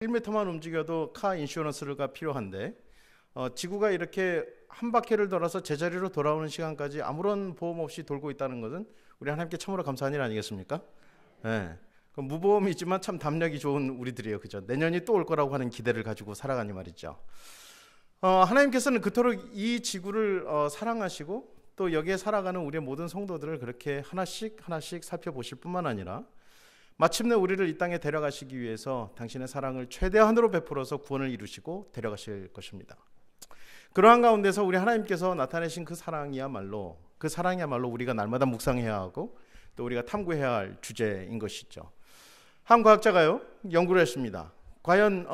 1m만 움직여도 카 인슈런스가 필요한데 지구가 이렇게 한 바퀴를 돌아서 제자리로 돌아오는 시간까지 아무런 보험 없이 돌고 있다는 것은 우리 하나님께 참으로 감사한 일 아니겠습니까? 네. 무보험이지만 참 담력이 좋은 우리들이에요. 그죠? 내년이 또 올 거라고 하는 기대를 가지고 살아가니 말이죠. 하나님께서는 그토록 이 지구를 사랑하시고 또 여기에 살아가는 우리의 모든 성도들을 그렇게 하나씩 살펴보실 뿐만 아니라 마침내 우리를 이 땅에 데려가시기 위해서 당신의 사랑을 최대한으로 베풀어서 구원을 이루시고 데려가실 것입니다. 그러한 가운데서 우리 하나님께서 나타내신 그 사랑이야말로 우리가 날마다 묵상해야 하고 또 우리가 탐구해야 할 주제인 것이죠. 한 과학자가요 연구를 했습니다. 과연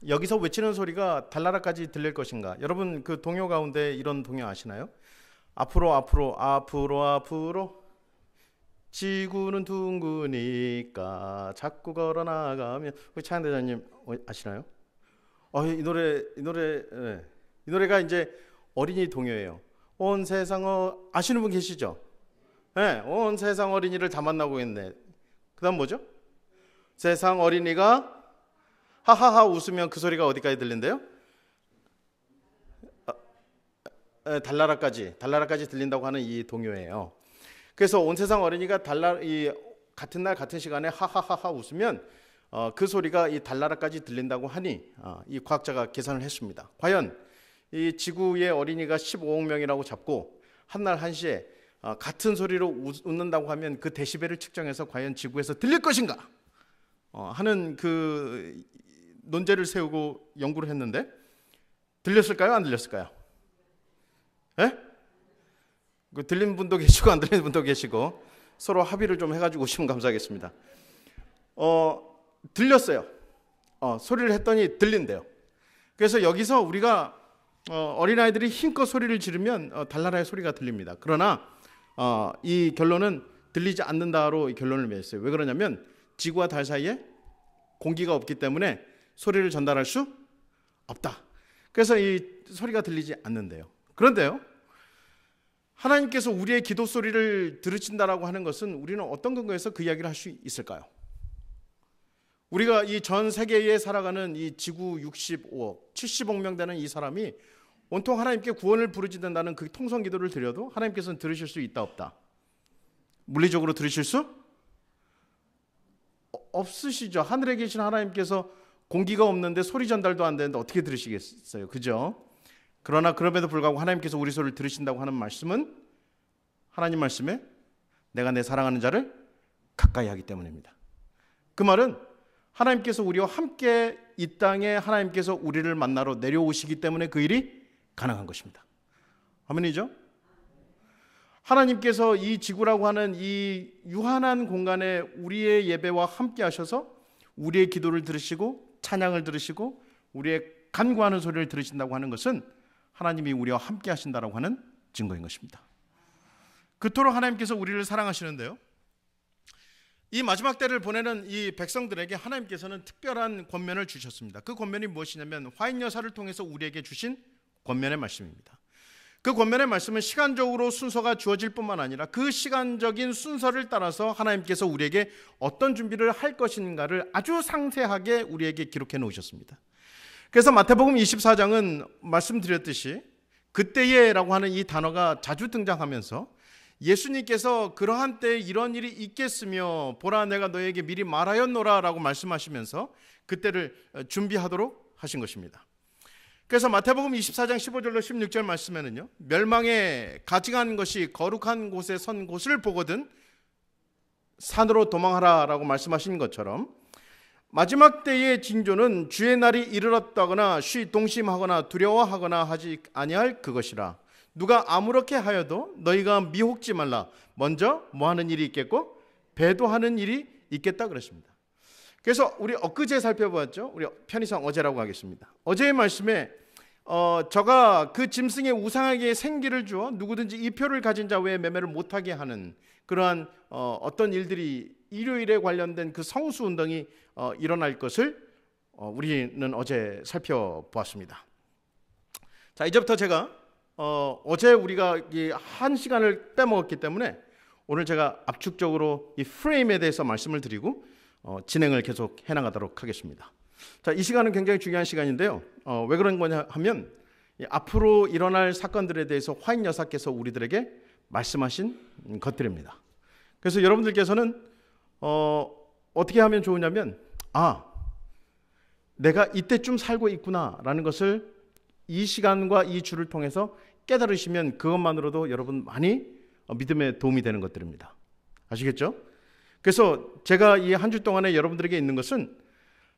여기서 외치는 소리가 달나라까지 들릴 것인가? 여러분 그 동요 가운데 이런 동요 아시나요? 앞으로 지구는 둥그니까 자꾸 걸어나가면. 우리 차양 대장님 아시나요? 이 노래가 이제 어린이 동요예요. 온 세상 아시는 분 계시죠? 네, 온 세상 어린이를 다 만나고 있네. 그다음 뭐죠? 세상 어린이가 하하하 웃으면 그 소리가 어디까지 들린대요? 달나라까지 들린다고 하는 이 동요예요. 그래서 온 세상 어린이가 같은 날 같은 시간에 하하하하 웃으면 그 소리가 이 달나라까지 들린다고 하니 이 과학자가 계산을 했습니다. 과연 이 지구의 어린이가 15억 명이라고 잡고 한날 한시에 같은 소리로 웃는다고 하면 그 데시벨을 측정해서 과연 지구에서 들릴 것인가 하는 그 논제를 세우고 연구를 했는데 들렸을까요? 안 들렸을까요? 예? 들린 분도 계시고 안 들리는 분도 계시고 서로 합의를 좀 해가지고 오시면 감사하겠습니다. 들렸어요. 소리를 했더니 들린대요. 그래서 여기서 우리가 어린아이들이 힘껏 소리를 지르면 달나라의 소리가 들립니다. 그러나 이 결론은 들리지 않는다로 이 결론을 맺었어요. 왜 그러냐면 지구와 달 사이에 공기가 없기 때문에 소리를 전달할 수 없다. 그래서 이 소리가 들리지 않는데요. 그런데요, 하나님께서 우리의 기도 소리를 들으신다라고 하는 것은 우리는 어떤 근거에서 그 이야기를 할 수 있을까요? 우리가 이 전 세계에 살아가는 이 지구 65억, 70억 명 되는 이 사람이 온통 하나님께 구원을 부르짖는다는 그 통성 기도를 드려도 하나님께서는 들으실 수 있다 없다? 물리적으로 들으실 수 없으시죠. 하늘에 계신 하나님께서 공기가 없는데 소리 전달도 안 되는데 어떻게 들으시겠어요? 그죠? 그러나 그럼에도 불구하고 하나님께서 우리 소리를 들으신다고 하는 말씀은 하나님 말씀에 내가 내 사랑하는 자를 가까이 하기 때문입니다. 그 말은 하나님께서 우리와 함께 이 땅에 하나님께서 우리를 만나러 내려오시기 때문에 그 일이 가능한 것입니다. 아멘이죠? 하나님께서 이 지구라고 하는 이 유한한 공간에 우리의 예배와 함께 하셔서 우리의 기도를 들으시고 찬양을 들으시고 우리의 간구하는 소리를 들으신다고 하는 것은 하나님이 우리와 함께 하신다고 하는 증거인 것입니다. 그토록 하나님께서 우리를 사랑하시는데요, 이 마지막 때를 보내는 이 백성들에게 하나님께서는 특별한 권면을 주셨습니다. 그 권면이 무엇이냐면 화인 여사를 통해서 우리에게 주신 권면의 말씀입니다. 그 권면의 말씀은 시간적으로 순서가 주어질 뿐만 아니라 그 시간적인 순서를 따라서 하나님께서 우리에게 어떤 준비를 할 것인가를 아주 상세하게 우리에게 기록해 놓으셨습니다. 그래서 마태복음 24장은 말씀드렸듯이 그때에라고 하는 이 단어가 자주 등장하면서 예수님께서 그러한 때에 이런 일이 있겠으며 보라 내가 너에게 미리 말하였노라 라고 말씀하시면서 그때를 준비하도록 하신 것입니다. 그래서 마태복음 24장 15절로 16절 말씀에는요, 멸망에 가증한 것이 거룩한 곳에 선 곳을 보거든 산으로 도망하라 라고 말씀하신 것처럼 마지막 때의 징조는 주의 날이 이르렀다거나 동심하거나 두려워하거나 하지 아니할 그것이라. 누가 아무렇게 하여도 너희가 미혹지 말라. 먼저 뭐 하는 일이 있겠고 배도하는 일이 있겠다 그랬습니다. 그래서 우리 엊그제 살펴보았죠. 우리 편의상 어제라고 하겠습니다. 어제의 말씀에 저가 그 짐승의 우상에게 생기를 주어 누구든지 이 표를 가진 자 외에 매매를 못하게 하는 그러한 어떤 일들이 일요일에 관련된 그 성수운동이 일어날 것을 우리는 어제 살펴보았습니다. 자, 이제부터 제가 어제 우리가 한 시간을 빼먹었기 때문에 오늘 제가 압축적으로 이 프레임에 대해서 말씀을 드리고 진행을 계속 해나가도록 하겠습니다. 자, 이 시간은 굉장히 중요한 시간인데요. 왜 그런 거냐 하면 앞으로 일어날 사건들에 대해서 화인 여사께서 우리들에게 말씀하신 것들입니다. 그래서 여러분들께서는 어떻게 하면 좋으냐면 내가 이때쯤 살고 있구나라는 것을 이 시간과 이 주를 통해서 깨달으시면 그것만으로도 여러분 많이 믿음에 도움이 되는 것들입니다. 아시겠죠? 그래서 제가 이 한 주 동안에 여러분들에게 있는 것은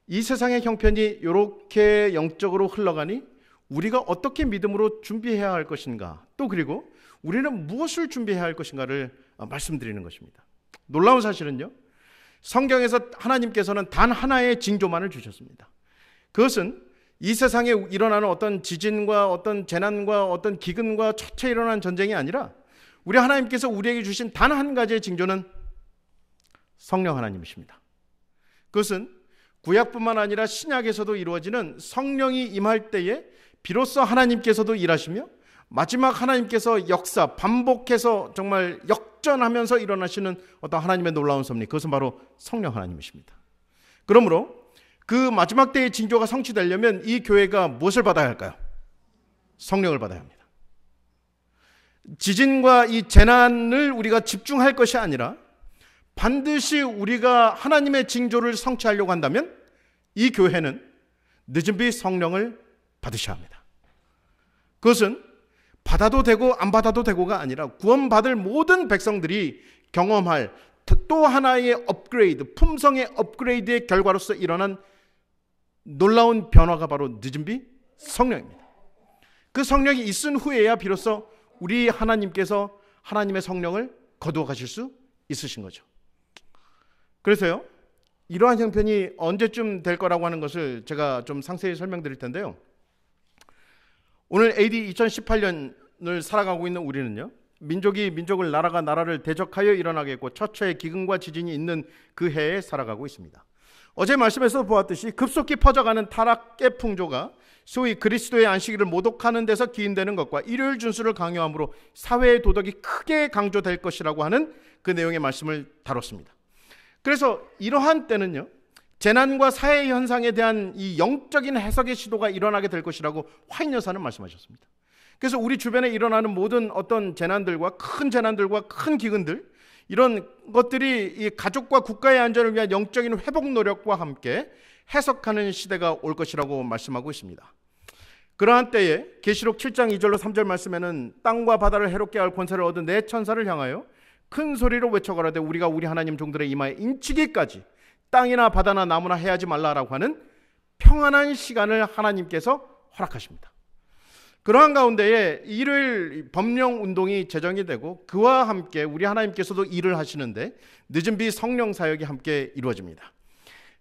이 세상의 형편이 이렇게 영적으로 흘러가니 우리가 어떻게 믿음으로 준비해야 할 것인가, 또 그리고 우리는 무엇을 준비해야 할 것인가를 말씀드리는 것입니다. 놀라운 사실은요, 성경에서 하나님께서는 단 하나의 징조만을 주셨습니다. 그것은 이 세상에 일어나는 어떤 지진과 어떤 재난과 어떤 기근과 처처에 일어난 전쟁이 아니라 우리 하나님께서 우리에게 주신 단 한 가지의 징조는 성령 하나님이십니다. 그것은 구약뿐만 아니라 신약에서도 이루어지는 성령이 임할 때에 비로소 하나님께서도 일하시며 마지막 하나님께서 역사, 반복해서 정말 역전하면서 일어나시는 어떤 하나님의 놀라운 섭리, 그것은 바로 성령 하나님이십니다. 그러므로 그 마지막 때의 징조가 성취되려면 이 교회가 무엇을 받아야 할까요? 성령을 받아야 합니다. 지진과 이 재난을 우리가 집중할 것이 아니라 반드시 우리가 하나님의 징조를 성취하려고 한다면 이 교회는 늦은 비 성령을 받으셔야 합니다. 그것은 받아도 되고 안 받아도 되고가 아니라 구원받을 모든 백성들이 경험할 또 하나의 업그레이드, 품성의 업그레이드의 결과로서 일어난 놀라운 변화가 바로 늦은 비 성령입니다. 그 성령이 있은 후에야 비로소 우리 하나님께서 하나님의 성령을 거두어 가실 수 있으신 거죠. 그래서요, 이러한 형편이 언제쯤 될 거라고 하는 것을 제가 좀 상세히 설명드릴 텐데요. 오늘 AD 2018년을 살아가고 있는 우리는요, 민족이 민족을, 나라가 나라를 대적하여 일어나겠고 처처의 기근과 지진이 있는 그 해에 살아가고 있습니다. 어제 말씀에서 보았듯이 급속히 퍼져가는 타락의 풍조가 소위 그리스도의 안식일을 모독하는 데서 기인되는 것과 일요일 준수를 강요함으로 사회의 도덕이 크게 강조될 것이라고 하는 그 내용의 말씀을 다뤘습니다. 그래서 이러한 때는요, 재난과 사회 현상에 대한 이 영적인 해석의 시도가 일어나게 될 것이라고 화인 여사는 말씀하셨습니다. 그래서 우리 주변에 일어나는 모든 어떤 재난들과 큰 기근들, 이런 것들이 이 가족과 국가의 안전을 위한 영적인 회복 노력과 함께 해석하는 시대가 올 것이라고 말씀하고 있습니다. 그러한 때에 계시록 7장 2절로 3절 말씀에는 땅과 바다를 해롭게 할 권세를 얻은 내 천사를 향하여 큰 소리로 외쳐가라되 우리가 우리 하나님 종들의 이마에 인치기까지 땅이나 바다나 나무나 해하지 말라라고 하는 평안한 시간을 하나님께서 허락하십니다. 그러한 가운데에 일요일 법령 운동이 제정이 되고 그와 함께 우리 하나님께서도 일을 하시는데 늦은 비 성령 사역이 함께 이루어집니다.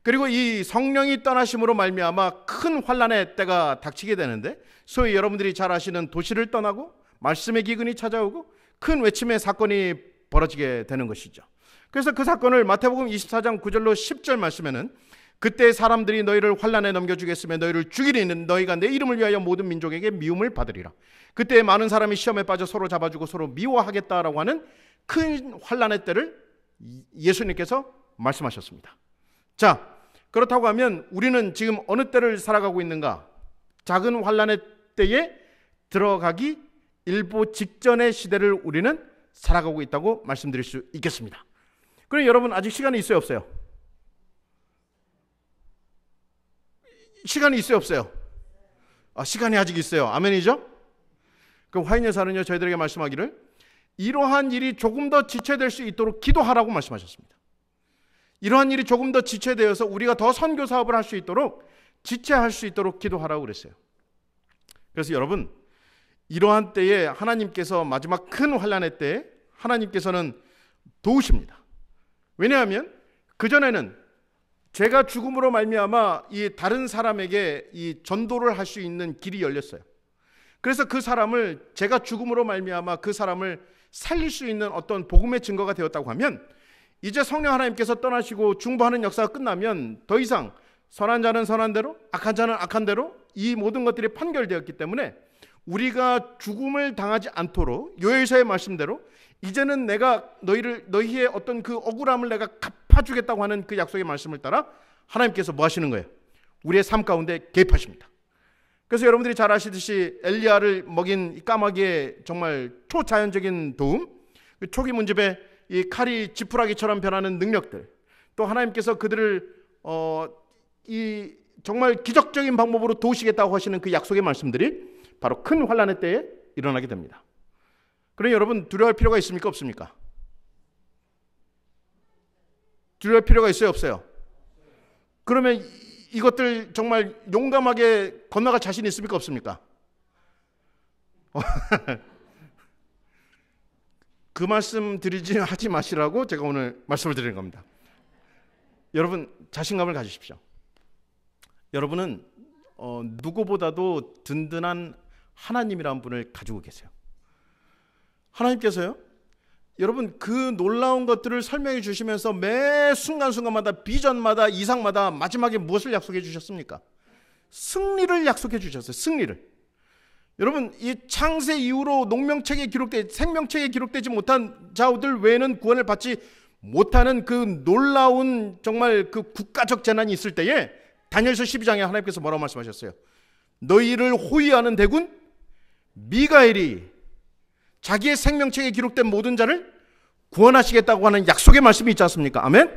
그리고 이 성령이 떠나심으로 말미암아 큰 환난의 때가 닥치게 되는데, 소위 여러분들이 잘 아시는 도시를 떠나고 말씀의 기근이 찾아오고 큰 외침의 사건이 벌어지게 되는 것이죠. 그래서 그 사건을 마태복음 24장 9절로 10절 말씀에는 그때 사람들이 너희를 환난에 넘겨주겠으며 너희를 죽이리는 너희가 내 이름을 위하여 모든 민족에게 미움을 받으리라. 그때 많은 사람이 시험에 빠져 서로 잡아주고 서로 미워하겠다라고 하는 큰 환난의 때를 예수님께서 말씀하셨습니다. 자, 그렇다고 하면 우리는 지금 어느 때를 살아가고 있는가? 작은 환난의 때에 들어가기 일보 직전의 시대를 우리는 살아가고 있다고 말씀드릴 수 있겠습니다. 그럼 여러분 아직 시간이 있어요, 없어요? 시간이 있어요, 없어요? 시간이 아직 있어요. 아멘이죠? 그럼 화인 여사는요, 저희들에게 말씀하기를 이러한 일이 조금 더 지체될 수 있도록 기도하라고 말씀하셨습니다. 이러한 일이 조금 더 지체되어서 우리가 더 선교 사업을 할 수 있도록 지체할 수 있도록 기도하라고 그랬어요. 그래서 여러분, 이러한 때에 하나님께서 마지막 큰 환난의 때에 하나님께서는 도우십니다. 왜냐하면 그전에는 제가 죽음으로 말미암아 이 다른 사람에게 이 전도를 할 수 있는 길이 열렸어요. 그래서 그 사람을, 제가 죽음으로 말미암아 그 사람을 살릴 수 있는 어떤 복음의 증거가 되었다고 하면, 이제 성령 하나님께서 떠나시고 중보하는 역사가 끝나면 더 이상 선한 자는 선한 대로, 악한 자는 악한 대로 이 모든 것들이 판결되었기 때문에 우리가 죽음을 당하지 않도록 요엘서의 말씀대로 이제는 내가 너희의 어떤 그 억울함을 내가 갚아 갚아주겠다고 하는 그 약속의 말씀을 따라 하나님께서 뭐 하시는 거예요? 우리의 삶 가운데 개입하십니다. 그래서 여러분들이 잘 아시듯이 엘리야를 먹인 이 까마귀의 정말 초자연적인 도움, 초기 문집의 이 칼이 지푸라기처럼 변하는 능력들, 또 하나님께서 그들을 이 정말 기적적인 방법으로 도우시겠다고 하시는 그 약속의 말씀들이 바로 큰 환난의 때에 일어나게 됩니다. 그러니 여러분 두려워할 필요가 있습니까? 없습니까? 두려워할 필요가 있어요? 없어요? 그러면 이것들 정말 용감하게 건너갈 자신 있습니까? 없습니까? 그 말씀 하지 마시라고 제가 오늘 말씀을 드리는 겁니다. 여러분 자신감을 가지십시오. 여러분은 누구보다도 든든한 하나님이라는 분을 가지고 계세요. 하나님께서요, 여러분 그 놀라운 것들을 설명해 주시면서 매 순간순간마다 비전마다 이상마다 마지막에 무엇을 약속해 주셨습니까? 승리를 약속해 주셨어요. 승리를. 여러분 이 창세 이후로 생명책에 기록되지 못한 자들 외에는 구원을 받지 못하는 그 놀라운 정말 그 국가적 재난이 있을 때에 다니엘서 12장에 하나님께서 뭐라고 말씀하셨어요? 너희를 호위하는 대군 미가엘이 자기의 생명책에 기록된 모든 자를 구원하시겠다고 하는 약속의 말씀이 있지 않습니까? 아멘?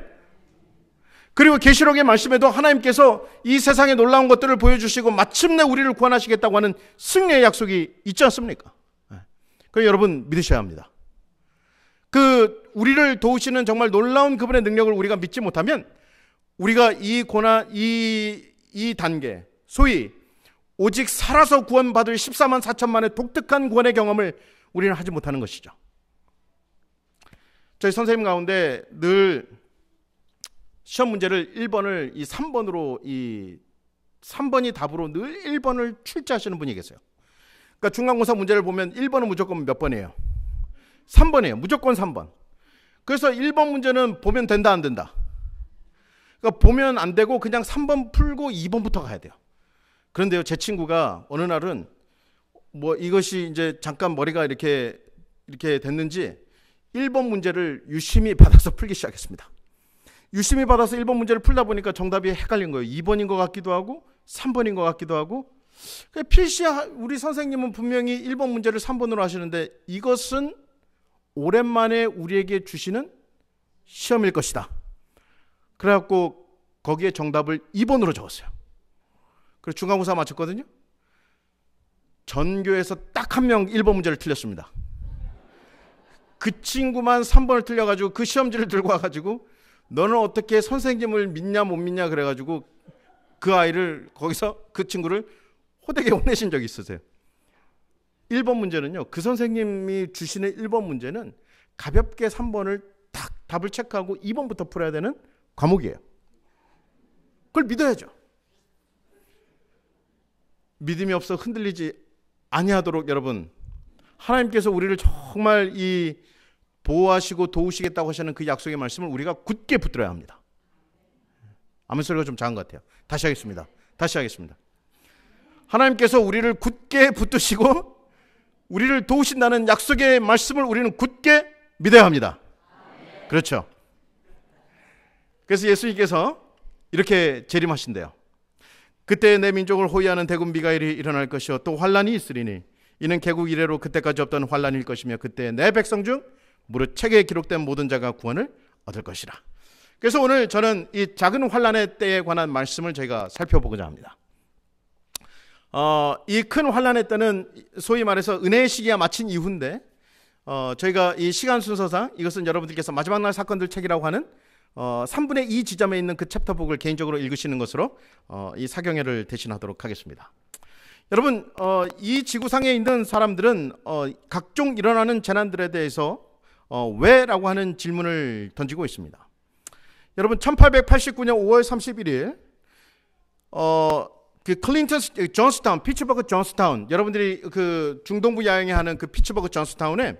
그리고 계시록의 말씀에도 하나님께서 이 세상의 놀라운 것들을 보여주시고 마침내 우리를 구원하시겠다고 하는 승리의 약속이 있지 않습니까? 그래서 여러분 믿으셔야 합니다. 우리를 도우시는 정말 놀라운 그분의 능력을 우리가 믿지 못하면 우리가 이 고난, 이 단계, 소위 오직 살아서 구원받을 14만 4천만의 독특한 구원의 경험을 우리는 하지 못하는 것이죠. 저희 선생님 가운데 늘 시험 문제를 1번을 3번으로 3번이 답으로 늘 1번을 출제하시는 분이 계세요. 그러니까 중간고사 문제를 보면 1번은 무조건 몇 번이에요? 3번이에요. 무조건 3번. 그래서 1번 문제는 보면 된다 안 된다? 그러니까 보면 안 되고 그냥 3번 풀고 2번부터 가야 돼요. 그런데요, 제 친구가 어느 날은 뭐 이것이 이제 잠깐 머리가 이렇게 됐는지 1번 문제를 유심히 받아서 풀기 시작했습니다. 유심히 받아서 1번 문제를 풀다 보니까 정답이 헷갈린 거예요. 2번인 것 같기도 하고 3번인 것 같기도 하고. 필시 우리 선생님은 분명히 1번 문제를 3번으로 하시는데 이것은 오랜만에 우리에게 주시는 시험일 것이다. 그래갖고 거기에 정답을 2번으로 적었어요. 그래서 중간고사 마쳤거든요. 전교에서 딱 한 명 1번 문제를 틀렸습니다. 그 친구만 3번을 틀려가지고 그 시험지를 들고 와가지고 너는 어떻게 선생님을 믿냐 못 믿냐 그래가지고 그 아이를 거기서 그 친구를 호되게 혼내신 적이 있으세요. 1번 문제는요, 그 선생님이 주시는 1번 문제는 가볍게 3번을 딱 답을 체크하고 2번부터 풀어야 되는 과목이에요. 그걸 믿어야죠. 믿음이 없어 흔들리지 아니하도록 여러분, 하나님께서 우리를 정말 보호하시고 도우시겠다고 하시는 그 약속의 말씀을 우리가 굳게 붙들어야 합니다. 아멘 소리가 좀 작은 것 같아요. 다시 하겠습니다. 하나님께서 우리를 굳게 붙드시고 우리를 도우신다는 약속의 말씀을 우리는 굳게 믿어야 합니다. 그렇죠. 그래서 예수님께서 이렇게 재림하신대요. 그때 내 민족을 호위하는 대군 미가엘이 일어날 것이요 또 환란이 있으리니 이는 개국 이래로 그때까지 없던 환란일 것이며 그때 내 백성 중 무릇 책에 기록된 모든 자가 구원을 얻을 것이라. 그래서 오늘 저는 이 작은 환란의 때에 관한 말씀을 저희가 살펴보고자 합니다. 이 큰 환란의 때는 소위 말해서 은혜의 시기가 마친 이후인데 저희가 이 시간 순서상 이것은 여러분들께서 마지막 날 사건들 책이라고 하는 3분의 2 지점에 있는 그 챕터북을 개인적으로 읽으시는 것으로 이 사경회를 대신하도록 하겠습니다. 여러분 이 지구상에 있는 사람들은 각종 일어나는 재난들에 대해서 왜라고 하는 질문을 던지고 있습니다. 여러분 1889년 5월 31일 그 클린턴 존스타운, 피츠버그 존스타운, 여러분들이 그 중동부 야영에 하는 그 피츠버그 존스타운에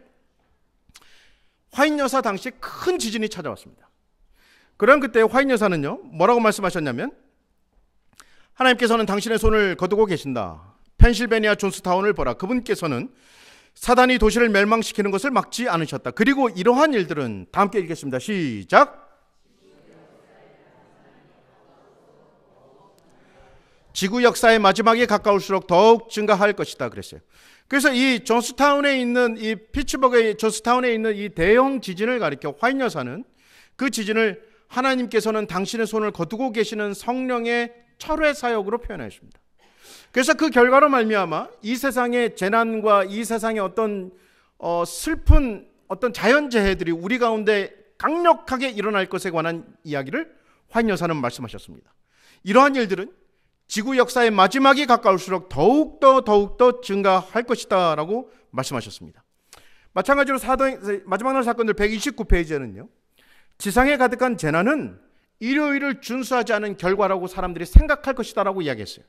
화인 여사 당시 큰 지진이 찾아왔습니다. 그런 그때 화인 여사는요 뭐라고 말씀하셨냐면, 하나님께서는 당신의 손을 거두고 계신다. 펜실베니아 존스타운을 보라. 그분께서는 사단이 도시를 멸망시키는 것을 막지 않으셨다. 그리고 이러한 일들은, 다 함께 읽겠습니다. 시작. 지구 역사의 마지막에 가까울수록 더욱 증가할 것이다 그랬어요. 그래서 이 조스타운에 있는 이 피츠버그의 조스타운에 있는 이 대형 지진을 가리켜 화인 여사는 그 지진을 하나님께서는 당신의 손을 거두고 계시는 성령의 철회 사역으로 표현하십니다. 그래서 그 결과로 말미암아 이 세상의 재난과 이 세상의 어떤 슬픈 어떤 자연재해들이 우리 가운데 강력하게 일어날 것에 관한 이야기를 화인 여사는 말씀하셨습니다. 이러한 일들은 지구 역사의 마지막이 가까울수록 더욱더 증가할 것이다 라고 말씀하셨습니다. 마찬가지로 마지막 날 사건들 129페이지에는요, 지상에 가득한 재난은 일요일을 준수하지 않은 결과라고 사람들이 생각할 것이다 라고 이야기했어요.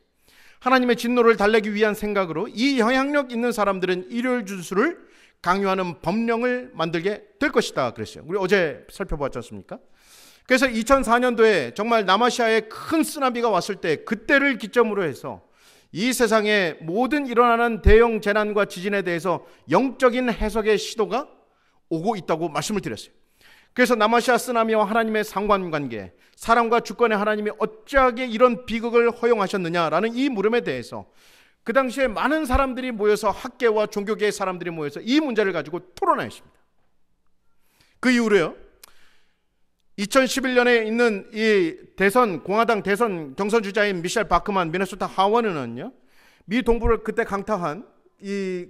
하나님의 진노를 달래기 위한 생각으로 이 영향력 있는 사람들은 일요일 준수를 강요하는 법령을 만들게 될 것이다 그랬어요. 우리 어제 살펴보았지 않습니까? 그래서 2004년도에 정말 남아시아에 큰 쓰나미가 왔을 때 그때를 기점으로 해서 이 세상에 모든 일어나는 대형 재난과 지진에 대해서 영적인 해석의 시도가 오고 있다고 말씀을 드렸어요. 그래서 남아시아 쓰나미와 하나님의 상관관계, 사람과 주권의 하나님이 어찌하게 이런 비극을 허용하셨느냐라는 이 물음에 대해서 그 당시에 많은 사람들이 모여서 학계와 종교계의 사람들이 모여서 이 문제를 가지고 토론하였습니다. 그 이후로요, 2011년에 있는 이 공화당 대선 경선 주자인 미셸 바크만 미네소타 하원의원은요, 미 동부를 그때 강타한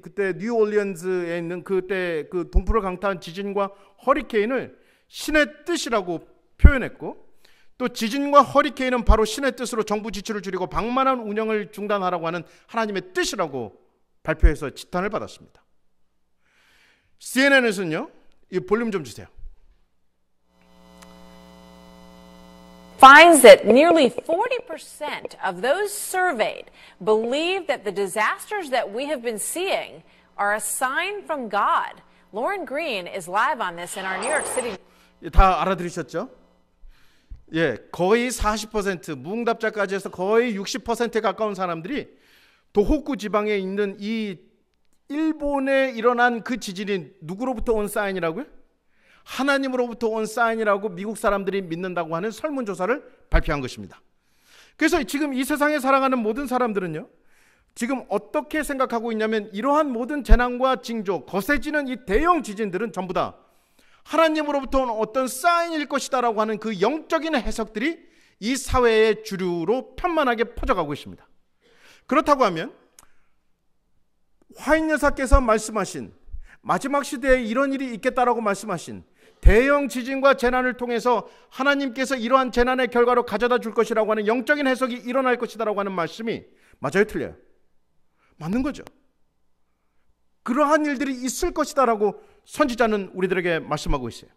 그때 뉴올리언즈에 있는 그때 그 동부를 강타한 지진과 허리케인을 신의 뜻이라고 표현했고, 또 지진과 허리케인은 바로 신의 뜻으로 정부 지출을 줄이고 방만한 운영을 중단하라고 하는 하나님의 뜻이라고 발표해서 지탄을 받았습니다. CNN에서는요, 이 볼륨 좀 주세요. Finds that nearly 40% of those surveyed believe that the disasters that we have been seeing are a sign from God. Lauren Green is live on this in our New York City. 다 알아들으셨죠? 예, 거의 40%, 무응답자까지 해서 거의 60%에 가까운 사람들이 도호쿠 지방에 있는 이 일본에 일어난 그 지진이 누구로부터 온 사인이라고요? 하나님으로부터 온 사인이라고 미국 사람들이 믿는다고 하는 설문조사를 발표한 것입니다. 그래서 지금 이 세상에 살아가는 모든 사람들은요, 지금 어떻게 생각하고 있냐면, 이러한 모든 재난과 징조, 거세지는 이 대형 지진들은 전부 다 하나님으로부터 온 어떤 사인일 것이다 라고 하는 그 영적인 해석들이 이 사회의 주류로 편만하게 퍼져가고 있습니다. 그렇다고 하면 화인 여사께서 말씀하신 마지막 시대에 이런 일이 있겠다라고 말씀하신 대형 지진과 재난을 통해서 하나님께서 이러한 재난의 결과로 가져다 줄 것이라고 하는 영적인 해석이 일어날 것이다라고 하는 말씀이 맞아요, 틀려요? 맞는 거죠. 그러한 일들이 있을 것이다라고 선지자는 우리들에게 말씀하고 있어요.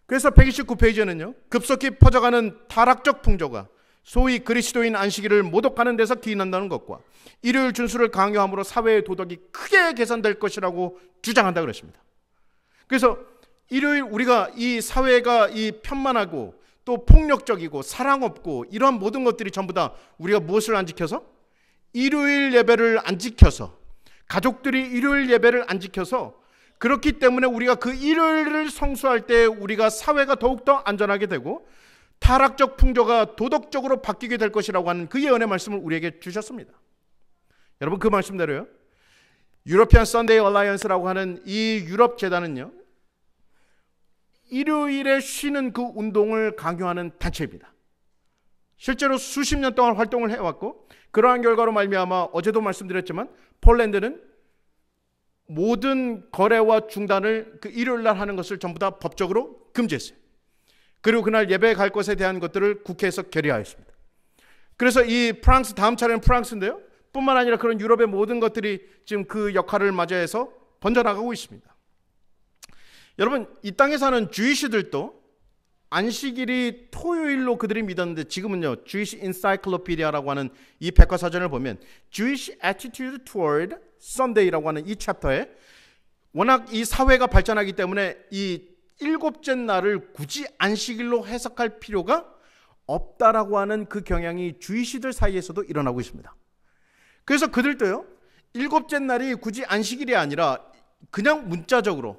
그래서 129페이지에는요, 급속히 퍼져가는 타락적 풍조가 소위 그리스도인 안식일을 모독하는 데서 기인한다는 것과 일요일 준수를 강요함으로 사회의 도덕이 크게 개선될 것이라고 주장한다 그랬습니다. 그래서 일요일 우리가 이 사회가 이 편만하고 또 폭력적이고 사랑 없고 이러한 모든 것들이 전부 다 우리가 무엇을 안 지켜서? 일요일 예배를 안 지켜서, 가족들이 일요일 예배를 안 지켜서, 그렇기 때문에 우리가 그 일요일을 성수할 때 우리가 사회가 더욱더 안전하게 되고 타락적 풍조가 도덕적으로 바뀌게 될 것이라고 하는 그 예언의 말씀을 우리에게 주셨습니다. 여러분, 그 말씀대로요, 유러피안 선데이 얼라이언스라고 하는 이 유럽 재단은요, 일요일에 쉬는 그 운동을 강요하는 단체입니다. 실제로 수십 년 동안 활동을 해왔고, 그러한 결과로 말미암아 어제도 말씀드렸지만 폴란드는 모든 거래와 중단을 그 일요일 날 하는 것을 전부 다 법적으로 금지했어요. 그리고 그날 예배에 갈 것에 대한 것들을 국회에서 결의하였습니다. 그래서 이 프랑스, 다음 차례는 프랑스인데요, 뿐만 아니라 그런 유럽의 모든 것들이 지금 그 역할을 맞이해서 번져나가고 있습니다. 여러분, 이 땅에 사는 주이시들도 안식일이 토요일로 그들이 믿었는데, 지금은요, 주이시 인사이클로피디아라고 하는 이 백과사전을 보면 Jewish Attitude Toward Sunday라고 하는 이 챕터에 워낙 이 사회가 발전하기 때문에 이 일곱째 날을 굳이 안식일로 해석할 필요가 없다라고 하는 그 경향이 주이시들 사이에서도 일어나고 있습니다. 그래서 그들도요, 일곱째 날이 굳이 안식일이 아니라 그냥 문자적으로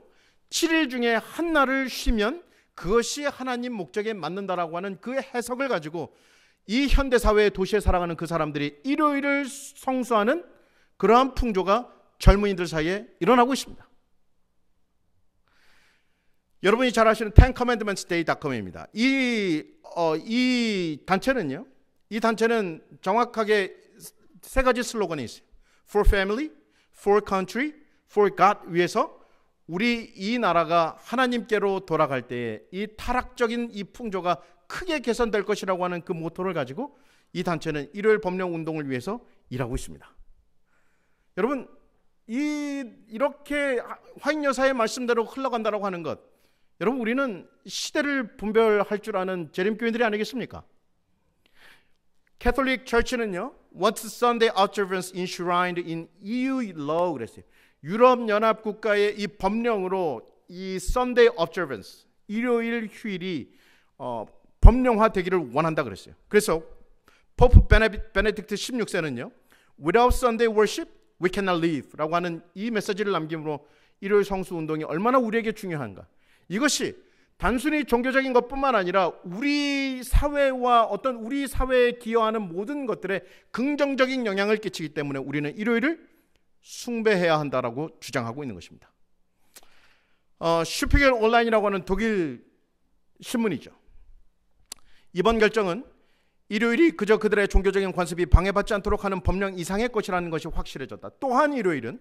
7일 중에 한 날을 쉬면 그것이 하나님 목적에 맞는다라고 하는 그 해석을 가지고 이 현대사회의 도시에 살아가는 그 사람들이 일요일을 성수하는 그러한 풍조가 젊은이들 사이에 일어나고 있습니다. 여러분이 잘 아시는 tencommandmentsday.com입니다. 이 단체는요, 이 단체는 정확하게 세 가지 슬로건이 있어요. For family, for country, for God 위해서 우리 이 나라가 하나님께로 돌아갈 때에 이 타락적인 이 풍조가 크게 개선될 것이라고 하는 그 모토를 가지고 이 단체는 일요일 법령 운동을 위해서 일하고 있습니다. 여러분, 이렇게 화인 여사의 말씀대로 흘러간다고 하는 것, 여러분, 우리는 시대를 분별할 줄 아는 재림교인들이 아니겠습니까? Catholic Church는요, wants Sunday observance enshrined in EU law 그랬어요. 유럽 연합 국가의 이 법령으로 이 Sunday observance, 일요일 휴일이 법령화되기를 원한다 그랬어요. 그래서 포프 베네딕트 16세는요, Without Sunday worship, we cannot live라고 하는 이 메시지를 남김으로 일요일 성수 운동이 얼마나 우리에게 중요한가. 이것이 단순히 종교적인 것뿐만 아니라 우리 사회와 어떤 우리 사회에 기여하는 모든 것들에 긍정적인 영향을 끼치기 때문에 우리는 일요일을 숭배해야 한다라고 주장하고 있는 것입니다. 슈피겔 온라인이라고 하는 독일 신문이죠. 이번 결정은 일요일이 그저 그들의 종교적인 관습이 방해받지 않도록 하는 법령 이상의 것이라는 것이 확실해졌다. 또한 일요일은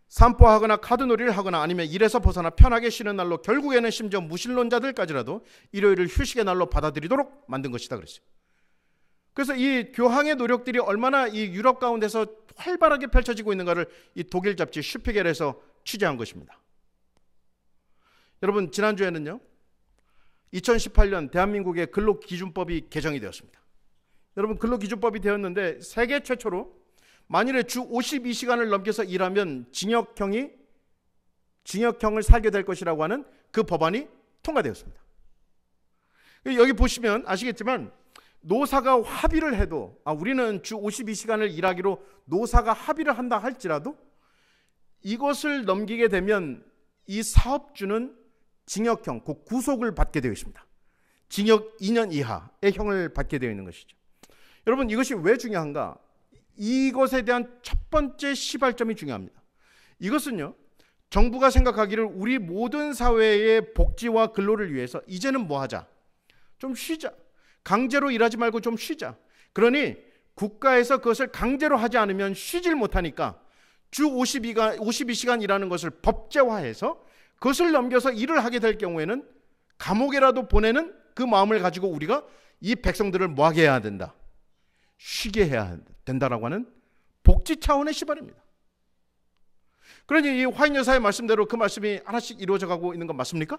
산보하거나 카드놀이를 하거나 아니면 일에서 벗어나 편하게 쉬는 날로 결국에는 심지어 무신론자들까지라도 일요일을 휴식의 날로 받아들이도록 만든 것이다 그랬어요. 그래서 이 교황의 노력들이 얼마나 이 유럽 가운데서 활발하게 펼쳐지고 있는가를 이 독일 잡지 슈피겔에서 취재한 것입니다. 여러분, 지난주에는요, 2018년 대한민국의 근로기준법이 개정이 되었습니다. 여러분, 근로기준법이 되었는데 세계 최초로 만일에 주 52시간을 넘겨서 일하면 징역형을 살게 될 것이라고 하는 그 법안이 통과되었습니다. 여기 보시면 아시겠지만 노사가 합의를 해도 우리는 주 52시간을 일하기로 노사가 합의를 한다 할지라도 이것을 넘기게 되면 이 사업주는 징역형, 곧 구속을 받게 되어 있습니다. 징역 2년 이하의 형을 받게 되어 있는 것이죠. 여러분, 이것이 왜 중요한가? 이것에 대한 첫 번째 시발점이 중요합니다. 이것은요, 정부가 생각하기를 우리 모든 사회의 복지와 근로를 위해서 이제는 뭐 하자? 좀 쉬자. 강제로 일하지 말고 좀 쉬자. 그러니 국가에서 그것을 강제로 하지 않으면 쉬질 못하니까 주 52시간 일하는 것을 법제화해서 그것을 넘겨서 일을 하게 될 경우에는 감옥에라도 보내는 그 마음을 가지고 우리가 이 백성들을 뭐하게 해야 된다? 쉬게 해야 된다라고 하는 복지 차원의 시발입니다. 그러니 이 화인 여사의 말씀대로 그 말씀이 하나씩 이루어져 가고 있는 건 맞습니까?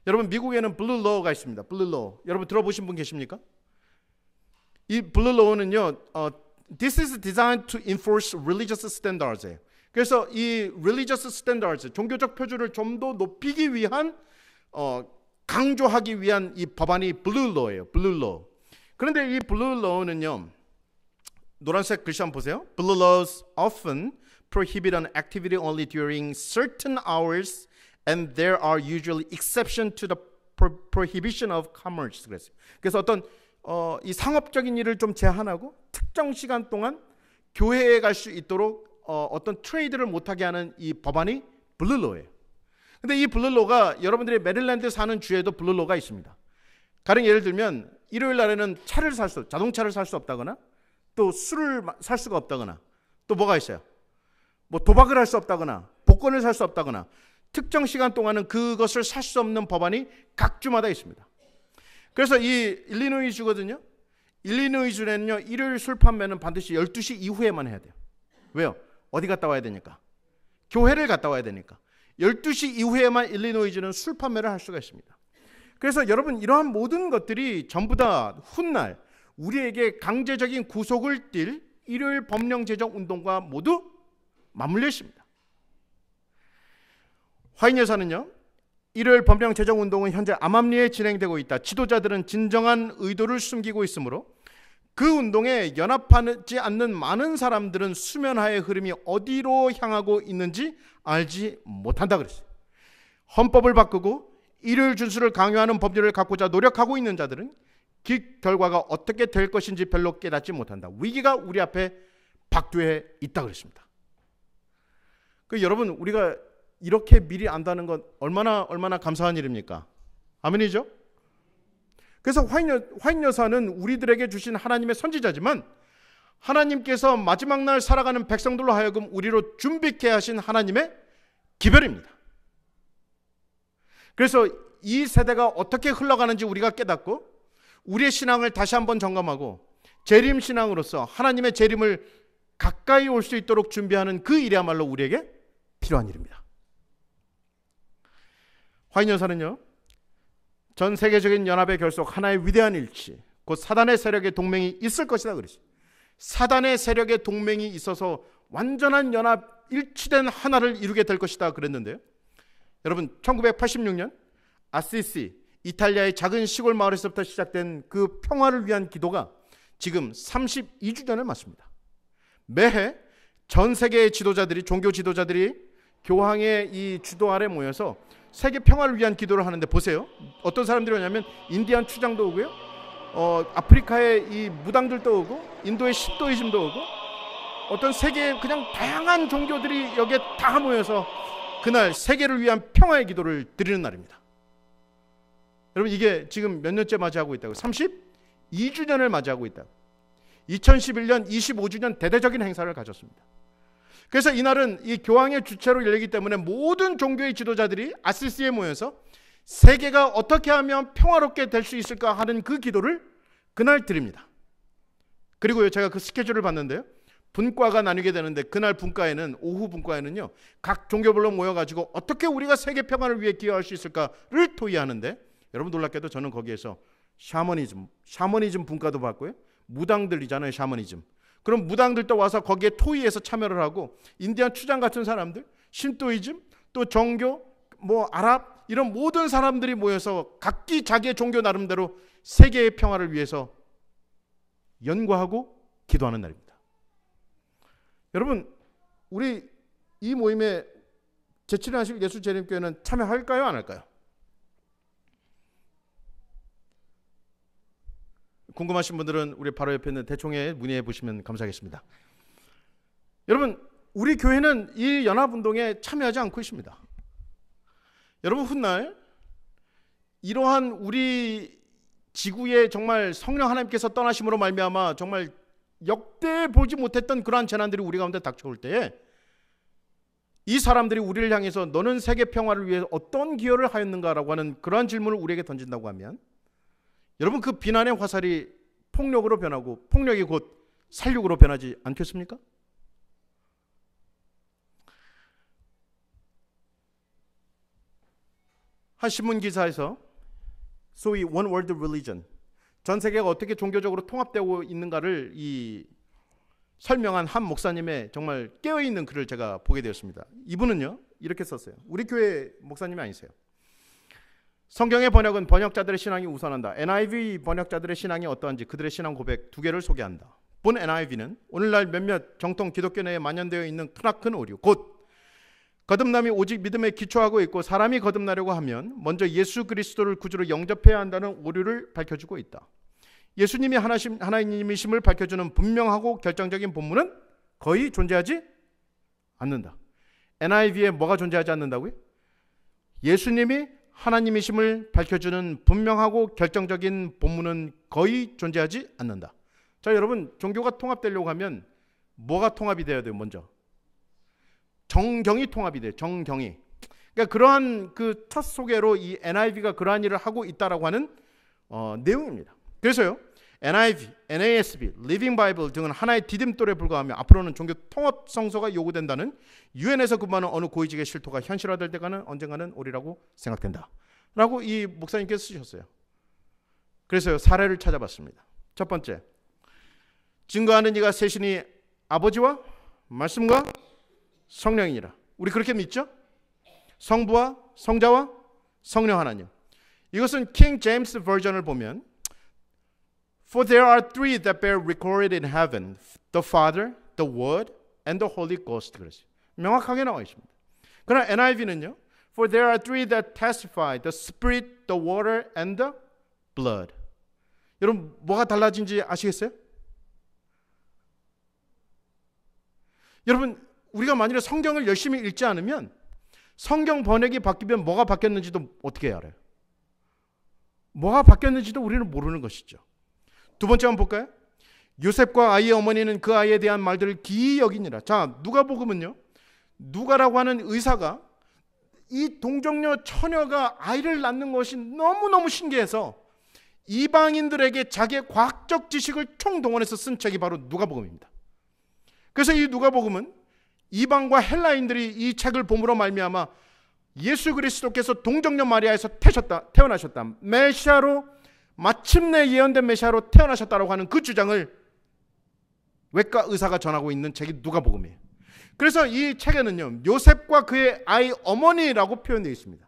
여러분, 미국에는 블루 로우가 있습니다. 블루 로우. 여러분 들어보신 분 계십니까? 이 블루 로우는요, this is designed to enforce religious standards. 그래서 이 religious standards, 종교적 표준을 좀 더 높이기 위한, 강조하기 위한 이 법안이 블루 로우예요. 블루 로우. 그런데 이 블루 로우는요, 노란색 글씨 한번 보세요. Blue laws often prohibit an activity only during certain hours and there are usually exceptions to the prohibition of commerce. 그래서 어떤 이 상업적인 일을 좀 제한하고 특정 시간 동안 교회에 갈 수 있도록 어떤 트레이드를 못하게 하는 이 법안이 블루로예요. 근데 이 블루로가 여러분들이 메릴랜드 사는 주에도 블루로가 있습니다. 가령 예를 들면 일요일 날에는 자동차를 살 수 없다거나 또 술을 살 수가 없다거나 또 뭐가 있어요? 뭐 도박을 할 수 없다거나 복권을 살 수 없다거나 특정 시간 동안은 그것을 살 수 없는 법안이 각 주마다 있습니다. 그래서 이 일리노이 주거든요. 일리노이 주에는요, 일요일 술 판매는 반드시 12시 이후에만 해야 돼요. 왜요? 어디 갔다 와야 되니까? 교회를 갔다 와야 되니까. 12시 이후에만 일리노이 주는 술 판매를 할 수가 있습니다. 그래서 여러분, 이러한 모든 것들이 전부 다 훗날 우리에게 강제적인 구속을 띨 일요일 법령 제정 운동과 모두 맞물려 있습니다. 화인 여사는요, 일요일 법령 제정 운동은 현재 암암리에 진행되고 있다. 지도자들은 진정한 의도를 숨기고 있으므로 그 운동에 연합하지 않는 많은 사람들은 수면하의 흐름이 어디로 향하고 있는지 알지 못한다 그랬어요. 헌법을 바꾸고 일요일 준수를 강요하는 법률을 갖고자 노력하고 있는 자들은 그 결과가 어떻게 될 것인지 별로 깨닫지 못한다. 위기가 우리 앞에 박두해 있다 그랬습니다. 여러분, 우리가 이렇게 미리 안다는 건 얼마나 감사한 일입니까? 아멘이죠? 그래서 화인 여사는 우리들에게 주신 하나님의 선지자지만 하나님께서 마지막 날 살아가는 백성들로 하여금 우리로 준비케 하신 하나님의 기별입니다. 그래서 이 세대가 어떻게 흘러가는지 우리가 깨닫고 우리의 신앙을 다시 한번 점검하고 재림 신앙으로서 하나님의 재림을 가까이 올 수 있도록 준비하는 그 일이야말로 우리에게 필요한 일입니다. 화인 여사는요, 전 세계적인 연합의 결속, 하나의 위대한 일치, 곧 사단의 세력의 동맹이 있을 것이다 그랬어요. 사단의 세력의 동맹이 있어서 완전한 연합, 일치된 하나를 이루게 될 것이다 그랬는데요. 여러분, 1986년 아시시, 이탈리아의 작은 시골 마을에서부터 시작된 그 평화를 위한 기도가 지금 32주년을 맞습니다. 매해 전 세계의 지도자들이, 종교 지도자들이 교황의 이 주도 아래 모여서 세계 평화를 위한 기도를 하는데 보세요. 어떤 사람들이 오냐면 인디안 추장도 오고요, 아프리카의 이 무당들도 오고, 인도의 십도이즘도 오고, 어떤 세계의 그냥 다양한 종교들이 여기에 다 모여서 그날 세계를 위한 평화의 기도를 드리는 날입니다. 여러분, 이게 지금 몇 년째 맞이하고 있다고? 32주년을 맞이하고 있다고. 2011년 25주년 대대적인 행사를 가졌습니다. 그래서 이날은 이 교황의 주최로 열리기 때문에 모든 종교의 지도자들이 아시시에 모여서 세계가 어떻게 하면 평화롭게 될 수 있을까 하는 그 기도를 그날 드립니다. 그리고요, 제가 그 스케줄을 봤는데요, 분과가 나뉘게 되는데 그날 분과에는, 오후 분과에는요, 각 종교별로 모여가지고 어떻게 우리가 세계 평화를 위해 기여할 수 있을까를 토의하는데, 여러분 놀랍게도 저는 거기에서 샤머니즘 분과도 봤고요, 무당들이잖아요, 샤머니즘. 그럼 무당들도 와서 거기에 토의해서 참여를 하고, 인디안 추장 같은 사람들, 신도이즘, 또 정교, 아랍, 이런 모든 사람들이 모여서 각기 자기의 종교 나름대로 세계의 평화를 위해서 연구하고 기도하는 날입니다. 여러분, 우리 이 모임에 제7회 예수재림교회는 참여할까요, 안 할까요? 궁금하신 분들은 우리 바로 옆에 있는 대총회에 문의해 보시면 감사하겠습니다. 여러분, 우리 교회는 이 연합운동에 참여하지 않고 있습니다. 여러분, 훗날 이러한 우리 지구에 정말 성령 하나님께서 떠나심으로 말미암아 정말 역대 보지 못했던 그러한 재난들이 우리 가운데 닥쳐올 때에 이 사람들이 우리를 향해서 너는 세계 평화를 위해 어떤 기여를 하였는가라고 하는 그러한 질문을 우리에게 던진다고 하면, 여러분, 그 비난의 화살이 폭력으로 변하고 폭력이 곧 살육으로 변하지 않겠습니까? 한 신문 기사에서 소위 One World Religion, 전 세계가 어떻게 종교적으로 통합되고 있는가를 설명한 한 목사님의 정말 깨어있는 글을 제가 보게 되었습니다. 이분은요, 이렇게 썼어요. 우리 교회 목사님이 아니세요. 성경의 번역은 번역자들의 신앙이 우선한다. NIV 번역자들의 신앙이 어떠한지 그들의 신앙 고백 2개를 소개한다. 본 NIV는 오늘날 몇몇 정통 기독교 내에 만연되어 있는 크나큰 오류, 곧 거듭남이 오직 믿음에 기초하고 있고 사람이 거듭나려고 하면 먼저 예수 그리스도를 구주로 영접해야 한다는 오류를 밝혀주고 있다. 예수님이 하나님이심을 밝혀주는 분명하고 결정적인 본문은 거의 존재하지 않는다. NIV에 뭐가 존재하지 않는다고요? 예수님이 하나님이심을 밝혀주는 분명하고 결정적인 본문은 거의 존재하지 않는다. 자, 여러분, 종교가 통합되려고 하면 뭐가 통합이 돼야 돼요? 먼저 정경이 통합이 돼요. 정경이. 그러니까 그러한 그 첫 소개로 이 NIV가 그러한 일을 하고 있다라고 하는 내용입니다. 그래서요, NIV, NASB, Living Bible 등은 하나의 디딤돌에 불과하며 앞으로는 종교 통합 성서가 요구된다는 유엔에서 근무하는 어느 고위직의 실토가 현실화될 때가는 언젠가는 오리라고 생각된다 라고 이 목사님께서 쓰셨어요. 그래서요, 사례를 찾아봤습니다. 첫 번째, 증거하는 이가 셋이니 아버지와 말씀과 성령이니라. 우리 그렇게 믿죠? 성부와 성자와 성령 하나님. 이것은 킹 제임스 버전을 보면 For there are three that bear recorded in heaven, the Father, the Word, and the Holy Ghost. 그랬어요. 명확하게 나와 있습니다. 그러나 NIV는요, For there are three that testify, the Spirit, the Water, and the Blood. 여러분 뭐가 달라진지 아시겠어요? 여러분 우리가 만일에 성경을 열심히 읽지 않으면 성경 번역이 바뀌면 뭐가 바뀌었는지도 어떻게 알아요? 뭐가 바뀌었는지도 우리는 모르는 것이죠. 두 번째 한번 볼까요? 요셉과 아이의 어머니는 그 아이에 대한 말들을 기이 여기니라. 자, 누가복음은요, 누가라고 하는 의사가 이 동정녀 처녀가 아이를 낳는 것이 너무너무 신기해서 이방인들에게 자기의 과학적 지식을 총동원해서 쓴 책이 바로 누가복음입니다. 그래서 이 누가복음은 이방과 헬라인들이 이 책을 봄으로 말미암아 예수 그리스도께서 동정녀 마리아에서 태어나셨다, 메시아로 마침내 예언된 메시아로 태어나셨다라고 하는 그 주장을 외과 의사가 전하고 있는 책이 누가복음이에요. 그래서 이 책에는요, 요셉과 그의 아이 어머니라고 표현되어 있습니다.